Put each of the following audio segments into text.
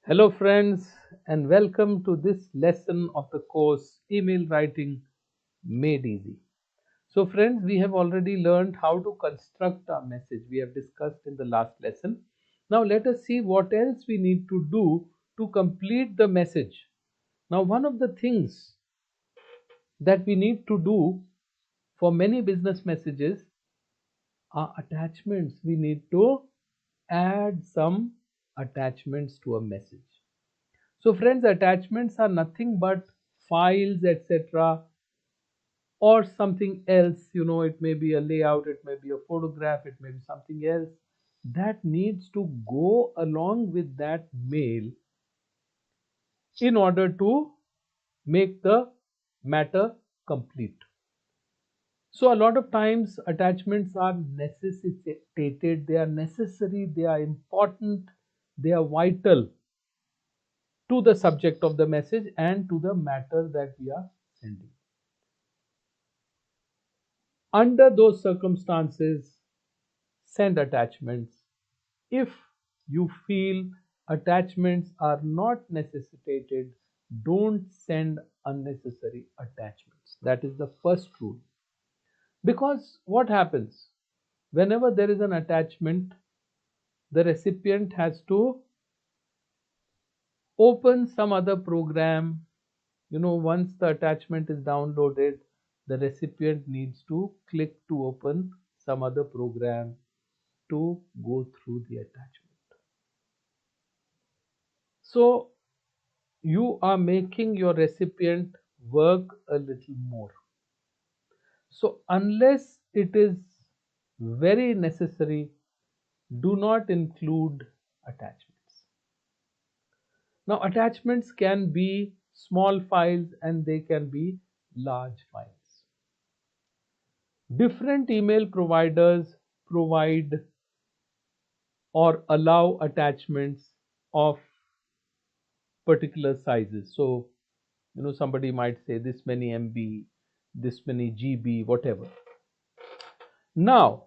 Hello, friends, and welcome to this lesson of the course Email Writing Made Easy. So, friends, we have already learned how to construct our message. We have discussed in the last lesson. Now, let us see what else we need to do to complete the message. Now, one of the things that we need to do for many business messages are attachments. We need to add some attachments to a message. So, friends, attachments are nothing but files, etc., or something else. It may be a layout, it may be a photograph, it may be something else that needs to go along with that mail in order to make the matter complete. So, a lot of times, attachments are necessitated, they are necessary, they are important, they are vital to the subject of the message and to the matter that we are sending. Under those circumstances, send attachments. If you feel attachments are not necessitated, don't send unnecessary attachments. That is the first rule. Because what happens? Whenever there is an attachment, the recipient has to open some other program. Once the attachment is downloaded, the recipient needs to click to open some other program to go through the attachment. So you are making your recipient work a little more. So unless it is very necessary, do not include attachments. Now, attachments can be small files and they can be large files. Different email providers provide or allow attachments of particular sizes. So, somebody might say this many MB, this many GB, whatever. Now,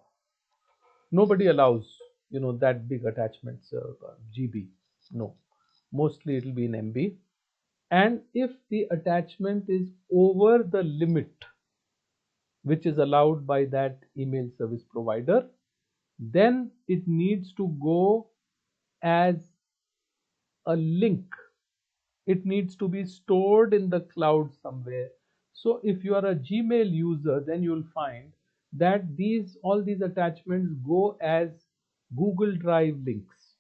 nobody allows, that big attachments, GB. No, mostly it will be in MB. And if the attachment is over the limit which is allowed by that email service provider, then it needs to go as a link. It needs to be stored in the cloud somewhere. So if you are a Gmail user, then you'll find that all these attachments go as Google Drive links.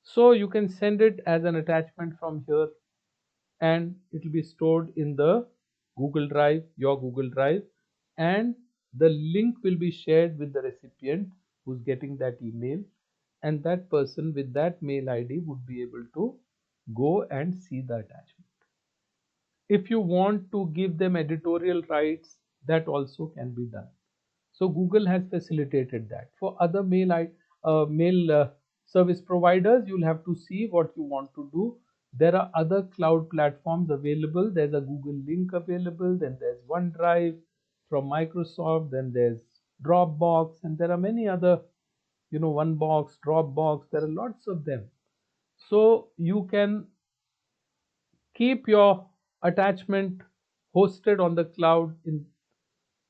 So you can send it as an attachment from here and it will be stored in the Google Drive, your Google Drive, and the link will be shared with the recipient who's getting that email, and that person with that mail ID would be able to go and see the attachment. If you want to give them editorial rights, that also can be done. So Google has facilitated that. For other mail service providers, you'll have to see what you want to do. There are other cloud platforms available. There's a Google Link available. Then there's OneDrive from Microsoft. Then there's Dropbox, and there are many other, OneBox, Dropbox. There are lots of them. So you can keep your attachment hosted on the cloud in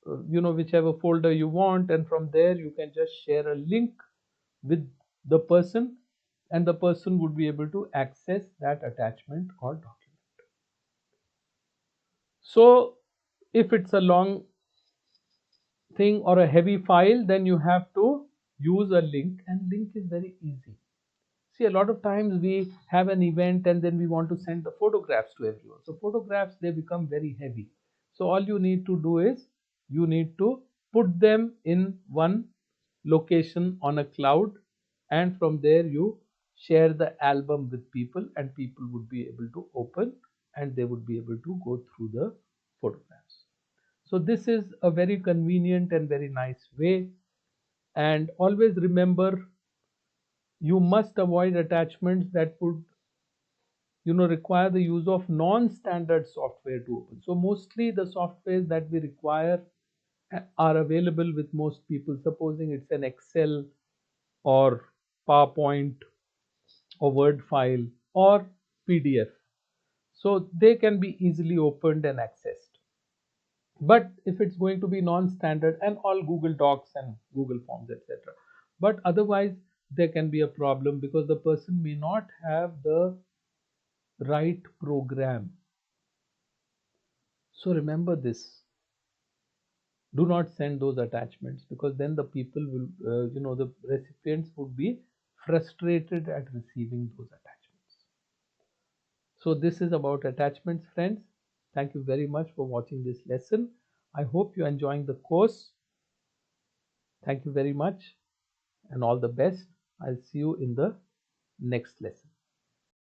whichever folder you want, and from there you can just share a link with the person, and the person would be able to access that attachment or document. So if it's a long thing or a heavy file, then you have to use a link, and link is very easy. See, a lot of times we have an event and then we want to send the photographs to everyone. So photographs, they become very heavy. So all you need to do is you need to put them in one location on a cloud, and from there you share the album with people, and people would be able to open and they would be able to go through the photographs. So this is a very convenient and very nice way. And always remember, you must avoid attachments that would require the use of non-standard software to open. So mostly the softwares that we require are available with most people. Supposing it's an Excel or PowerPoint or Word file or PDF. So they can be easily opened and accessed. But if it's going to be non-standard, and all Google Docs and Google Forms, etc. But otherwise, there can be a problem because the person may not have the right program. So remember this. Do not send those attachments, because then the people will, the recipients would be frustrated at receiving those attachments. So this is about attachments, friends. Thank you very much for watching this lesson. I hope you're enjoying the course. Thank you very much and all the best. I'll see you in the next lesson.